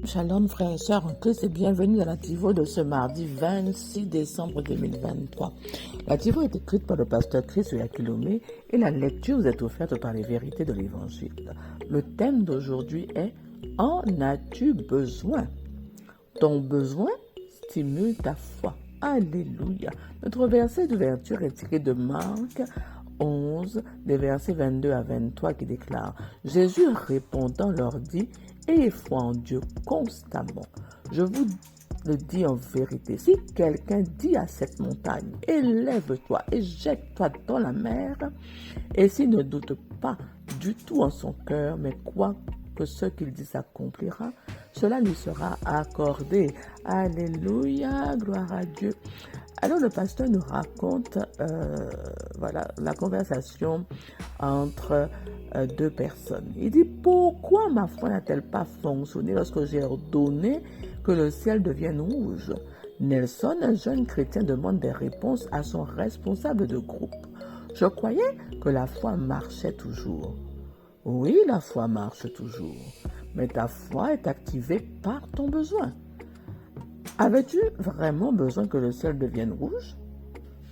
Shalom frères et sœurs en Christ et bienvenue dans la Tivo de ce mardi 26 décembre 2023. La Tivo est écrite par le pasteur Chris Oyakilome et la lecture vous est offerte par les vérités de l'Évangile. Le thème d'aujourd'hui est « En as-tu besoin ?» Ton besoin stimule ta foi. Alléluia. Notre verset d'ouverture est tiré de Marc 11, des versets 22 à 23 qui déclare « Jésus répondant leur dit « Ayez foi en Dieu constamment. Je vous le dis en vérité, si quelqu'un dit à cette montagne, élève-toi et jette-toi dans la mer, et s'il ne doute pas du tout en son cœur, mais croit que ce qu'il dit s'accomplira, cela lui sera accordé. » Alléluia, gloire à Dieu. Alors le pasteur nous raconte la conversation entre deux personnes. Il dit, pourquoi ma foi n'a-t-elle pas fonctionné lorsque j'ai ordonné que le ciel devienne rouge? Nelson, un jeune chrétien, demande des réponses à son responsable de groupe. Je croyais que la foi marchait toujours. Oui, la foi marche toujours, mais ta foi est activée par ton besoin. Avais-tu vraiment besoin que le ciel devienne rouge?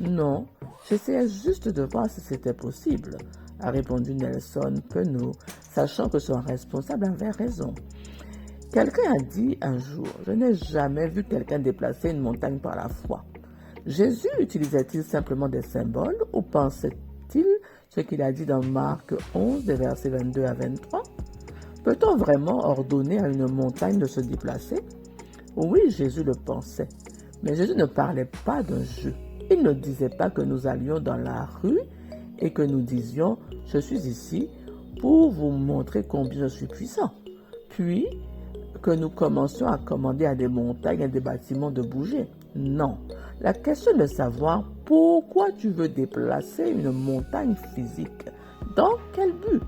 Non, j'essayais juste de voir si c'était possible, a répondu Nelson Penaud, sachant que son responsable avait raison. Quelqu'un a dit un jour, je n'ai jamais vu quelqu'un déplacer une montagne par la foi. Jésus utilisait-il simplement des symboles ou pensait-il ce qu'il a dit dans Marc 11, des versets 22 à 23? Peut-on vraiment ordonner à une montagne de se déplacer? Oui, Jésus le pensait, mais Jésus ne parlait pas d'un jeu. Il ne disait pas que nous allions dans la rue et que nous disions « Je suis ici pour vous montrer combien je suis puissant ». Puis que nous commencions à commander à des montagnes et des bâtiments de bouger. Non, la question est de savoir pourquoi tu veux déplacer une montagne physique. Dans quel but?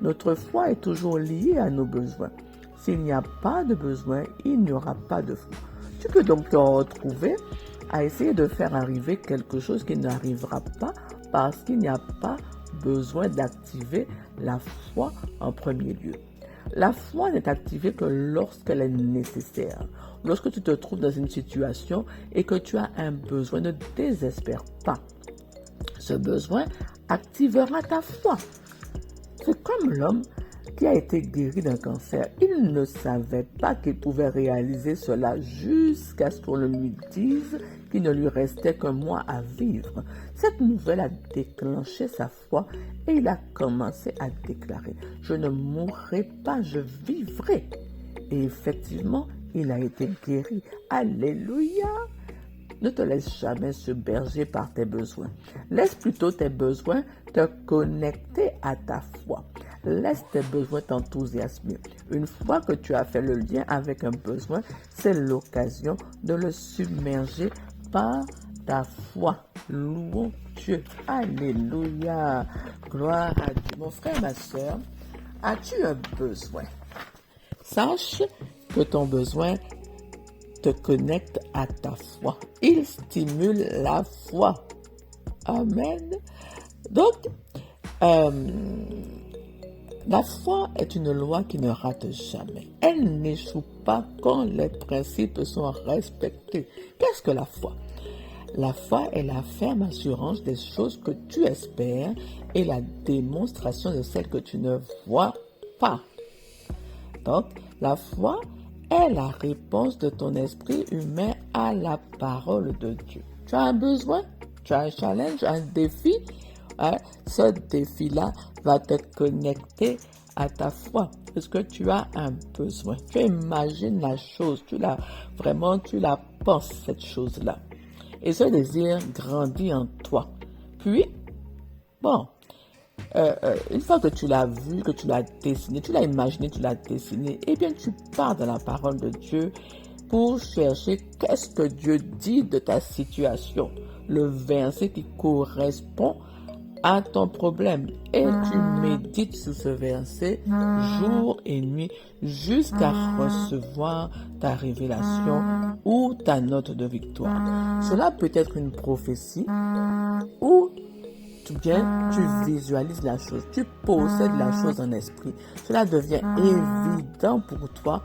Notre foi est toujours liée à nos besoins. S'il n'y a pas de besoin, il n'y aura pas de foi. Tu peux donc te retrouver à essayer de faire arriver quelque chose qui n'arrivera pas parce qu'il n'y a pas besoin d'activer la foi en premier lieu. La foi n'est activée que lorsqu'elle est nécessaire. Lorsque tu te trouves dans une situation et que tu as un besoin, ne désespère pas. Ce besoin activera ta foi. C'est comme l'homme qui a été guéri d'un cancer. Il ne savait pas qu'il pouvait réaliser cela jusqu'à ce qu'on lui dise qu'il ne lui restait qu'un mois à vivre. Cette nouvelle a déclenché sa foi et il a commencé à déclarer « Je ne mourrai pas, je vivrai ». Et effectivement, il a été guéri. Alléluia! Ne te laisse jamais submerger par tes besoins. Laisse plutôt tes besoins te connecter à ta foi. Laisse tes besoins t'enthousiasmer. Une fois que tu as fait le lien avec un besoin, c'est l'occasion de le submerger par ta foi. Louons Dieu. Alléluia. Gloire à Dieu. Mon frère, ma soeur, as-tu un besoin? Sache que ton besoin te connecte à ta foi. Il stimule la foi. Amen. Donc, la foi est une loi qui ne rate jamais. Elle n'échoue pas quand les principes sont respectés. Qu'est-ce que la foi? La foi est la ferme assurance des choses que tu espères et la démonstration de celles que tu ne vois pas. Donc, la foi est la réponse de ton esprit humain à la parole de Dieu. Tu as un besoin, tu as un challenge, un défi. Ce défi-là va te connecter à ta foi. Parce que tu as un besoin. Tu imagines la chose, tu la penses, cette chose-là. Et ce désir grandit en toi. Puis, une fois que tu l'as vu, que tu l'as dessiné, tu l'as imaginé, tu l'as dessiné, eh bien tu pars dans la parole de Dieu pour chercher qu'est-ce que Dieu dit de ta situation, le verset qui correspond à ton problème. Et tu médites sur ce verset jour et nuit jusqu'à recevoir ta révélation ou ta note de victoire. Cela peut être une prophétie ou bien tu visualises la chose, tu possèdes la chose en esprit. Cela devient évident pour toi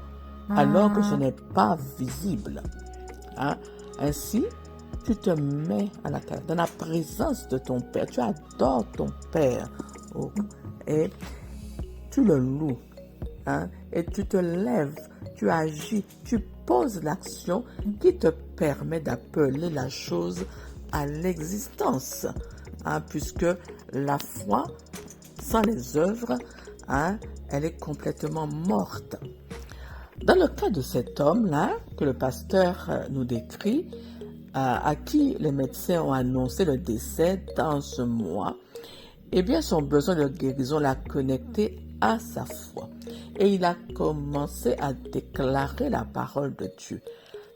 alors que ce n'est pas visible. Hein? Ainsi, tu te mets dans la présence de ton Père. Tu adores ton Père. Oh, et tu le loues. Hein? Et tu te lèves, tu agis, tu poses l'action qui te permet d'appeler la chose à l'existence. Hein? Puisque la foi, sans les œuvres, hein, elle est complètement morte. Dans le cas de cet homme-là, que le pasteur nous décrit, à qui les médecins ont annoncé le décès dans ce mois, eh bien son besoin de guérison l'a connecté à sa foi. Et il a commencé à déclarer la parole de Dieu.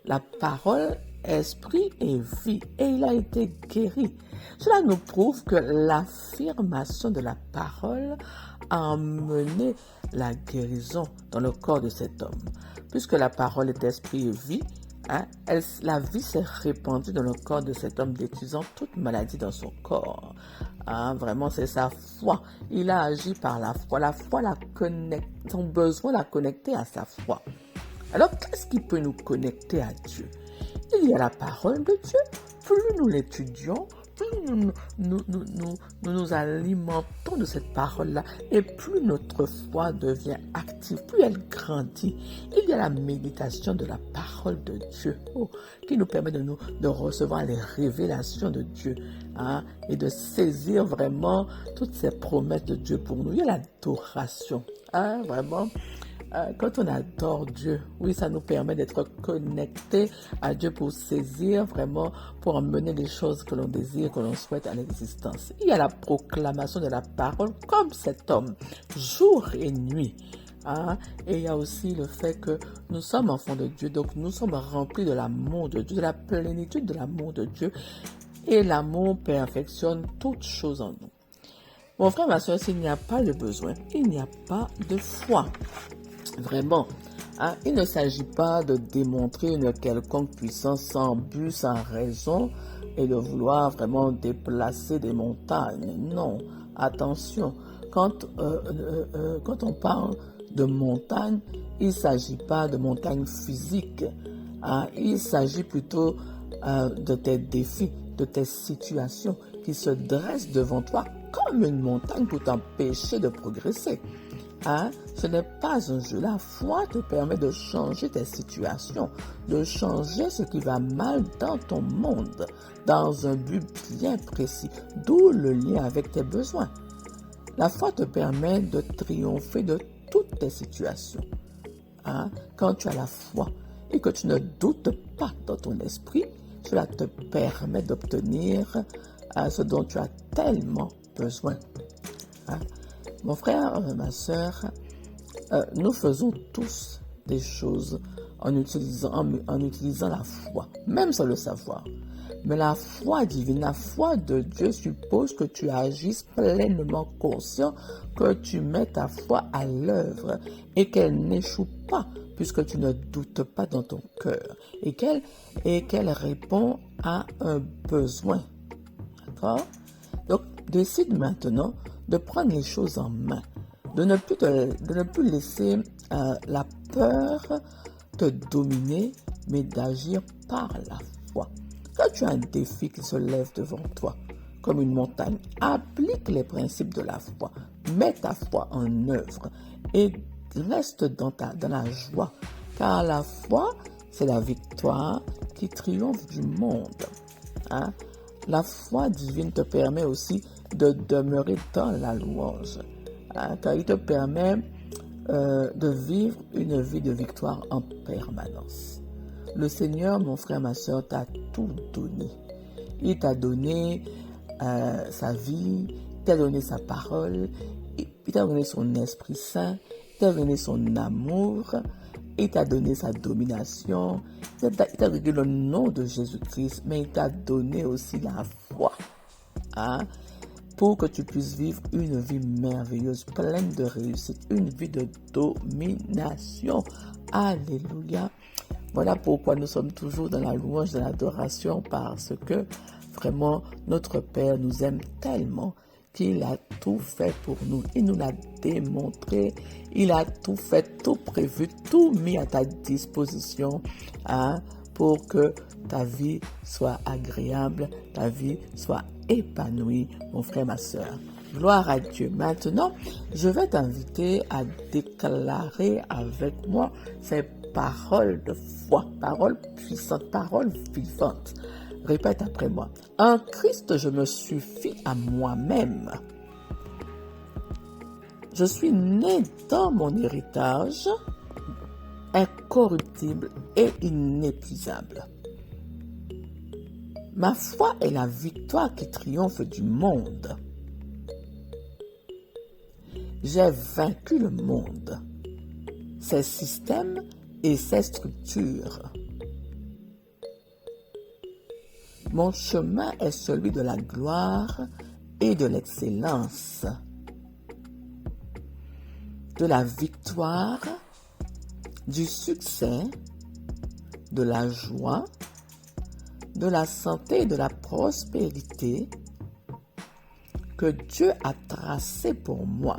La parole, esprit et vie. Et il a été guéri. Cela nous prouve que l'affirmation de la parole a emmené la guérison dans le corps de cet homme. Puisque la parole est esprit et vie, hein, la vie s'est répandue dans le corps de cet homme, détruisant toute maladie dans son corps. Hein, vraiment, c'est sa foi. Il a agi par la foi. La foi son besoin l'a connecté à sa foi. Alors, qu'est-ce qui peut nous connecter à Dieu? Il y a la parole de Dieu. Plus nous l'étudions, plus nous alimentons de cette parole-là, et plus notre foi devient active, plus elle grandit. Il y a la méditation de la parole de Dieu, qui nous permet de recevoir les révélations de Dieu, hein, et de saisir vraiment toutes ces promesses de Dieu pour nous. Il y a l'adoration, hein, vraiment. Quand on adore Dieu, oui, ça nous permet d'être connectés à Dieu pour saisir vraiment, pour emmener les choses que l'on désire, que l'on souhaite à l'existence. Il y a la proclamation de la parole comme cet homme, jour et nuit. Hein? Et il y a aussi le fait que nous sommes enfants de Dieu, donc nous sommes remplis de l'amour de Dieu, de la plénitude de l'amour de Dieu. Et l'amour perfectionne toutes choses en nous. Mon frère, ma soeur, s'il n'y a pas de besoin, il n'y a pas de foi. Vraiment, hein, il ne s'agit pas de démontrer une quelconque puissance sans but, sans raison, et de vouloir vraiment déplacer des montagnes. Non, attention, quand on parle de montagne, il ne s'agit pas de montagne physique, hein, il s'agit plutôt de tes défis, de tes situations qui se dressent devant toi comme une montagne pour t'empêcher de progresser. Hein? Ce n'est pas un jeu. La foi te permet de changer tes situations, de changer ce qui va mal dans ton monde, dans un but bien précis, d'où le lien avec tes besoins. La foi te permet de triompher de toutes tes situations. Hein? Quand tu as la foi et que tu ne doutes pas dans ton esprit, cela te permet d'obtenir ce dont tu as tellement besoin. Hein? Mon frère, ma soeur, nous faisons tous des choses en utilisant la foi, même sans le savoir. Mais la foi divine, la foi de Dieu suppose que tu agisses pleinement conscient, que tu mets ta foi à l'œuvre et qu'elle n'échoue pas, puisque tu ne doutes pas dans ton cœur et qu'elle répond à un besoin. D'accord? Donc, décide maintenant de prendre les choses en main, de ne plus laisser la peur te dominer, mais d'agir par la foi. Quand tu as un défi qui se lève devant toi, comme une montagne, applique les principes de la foi, mets ta foi en œuvre et reste dans la joie, car la foi, c'est la victoire qui triomphe du monde. Hein? La foi divine te permet aussi de demeurer dans la louange, hein, car il te permet de vivre une vie de victoire en permanence. Le Seigneur, mon frère, ma soeur, t'a tout donné. Il t'a donné sa vie, il t'a donné sa parole, il t'a donné son Esprit Saint, il t'a donné son amour, il t'a donné sa domination, il t'a donné le nom de Jésus-Christ, mais il t'a donné aussi la foi, hein, pour que tu puisses vivre une vie merveilleuse, pleine de réussite, une vie de domination. Alléluia. Voilà pourquoi nous sommes toujours dans la louange, de l'adoration, parce que vraiment notre Père nous aime tellement qu'il a tout fait pour nous. Il nous l'a démontré. Il a tout fait, tout prévu, tout mis à ta disposition, hein, pour que ta vie soit agréable, ta vie soit épanouie, mon frère, ma soeur. Gloire à Dieu. Maintenant, je vais t'inviter à déclarer avec moi ces paroles de foi, paroles puissantes, paroles vivantes. Répète après moi. En Christ, je me suffis à moi-même. Je suis né dans mon héritage, incorruptible et inépuisable. Ma foi est la victoire qui triomphe du monde. J'ai vaincu le monde, ses systèmes et ses structures. Mon chemin est celui de la gloire et de l'excellence, de la victoire, du succès, de la joie, de la santé et de la prospérité que Dieu a tracé pour moi.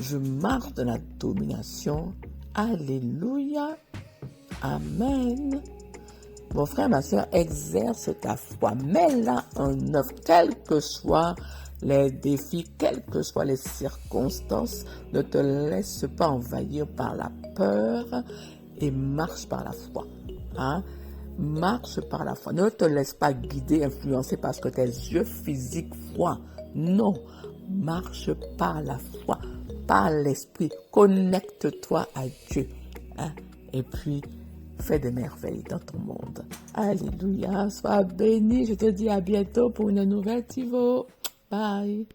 Je marche dans la domination. Alléluia. Amen. Mon frère, ma soeur, exerce ta foi. Mets-la en œuvre, quels que soient les défis, quelles que soient les circonstances. Ne te laisse pas envahir par la peur et marche par la foi. Hein? Marche par la foi. Ne te laisse pas guider, influencer parce que tes yeux physiques voient. Non, marche par la foi, par l'esprit. Connecte-toi à Dieu. Hein? Et puis, fais des merveilles dans ton monde. Alléluia. Sois béni. Je te dis à bientôt pour une nouvelle Tivo. Bye.